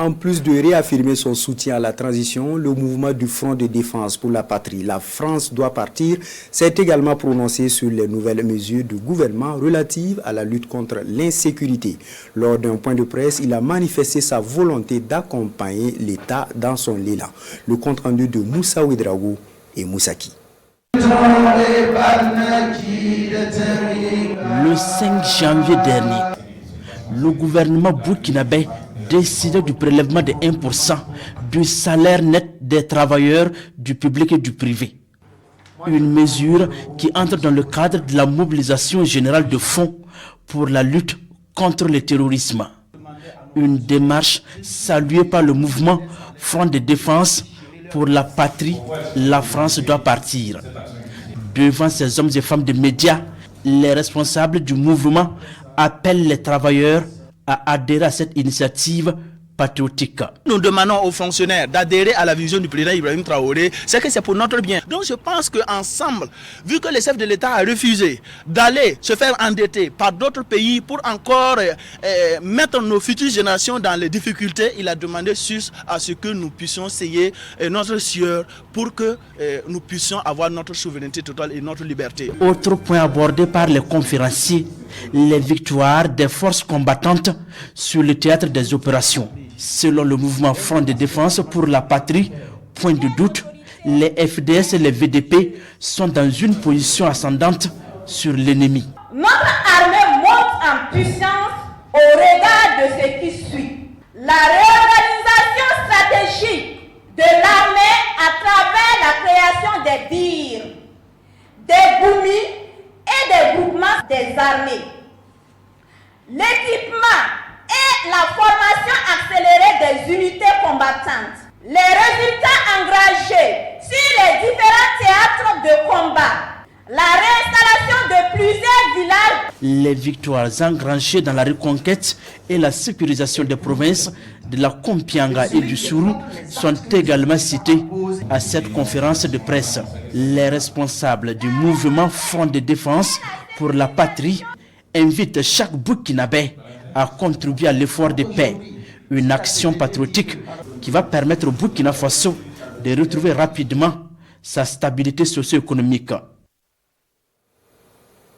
En plus de réaffirmer son soutien à la transition, le mouvement du Front de défense pour la patrie, la France doit partir, s'est également prononcé sur les nouvelles mesures du gouvernement relatives à la lutte contre l'insécurité. Lors d'un point de presse, il a manifesté sa volonté d'accompagner l'État dans son élan. Le compte rendu de Moussa Ouedraogo et Moussaki. Le 5 janvier dernier, le gouvernement burkinabé décidait du prélèvement de 1% du salaire net des travailleurs du public et du privé. Une mesure qui entre dans le cadre de la mobilisation générale de fonds pour la lutte contre le terrorisme. Une démarche saluée par le mouvement Front de défense pour la patrie, la France doit partir. Devant ces hommes et femmes de médias, les responsables du mouvement appellent les travailleurs à adhérer à cette initiative patriotique. Nous demandons aux fonctionnaires d'adhérer à la vision du président Ibrahim Traoré, c'est que c'est pour notre bien. Donc je pense qu'ensemble, vu que le chef de l'État a refusé d'aller se faire endetter par d'autres pays pour encore mettre nos futures générations dans les difficultés, il a demandé à ce que nous puissions sceller notre sueur pour que nous puissions avoir notre souveraineté totale et notre liberté. Autre point abordé par les conférenciers, les victoires des forces combattantes sur le théâtre des opérations. Selon le mouvement Front de défense pour la patrie, point de doute, les FDS et les VDP sont dans une position ascendante sur l'ennemi. Notre armée monte en puissance au regard de ce qui suit. La réorganisation stratégique de l'armée à travers la création des BIR, des GOUMI et des groupements des armées. L'équipement et la formation accélérée des unités combattantes. Les résultats engagés sur les différents théâtres de combat. La réinstallation de plusieurs villages. Les victoires engrangées dans la reconquête et la sécurisation des provinces de la Kompianga et du Sourou sont également citées à cette conférence de presse. Les responsables du mouvement Front de défense pour la patrie invitent chaque Burkinabé à contribuer à l'effort de paix. Une action patriotique qui va permettre au Burkina Faso de retrouver rapidement sa stabilité socio-économique.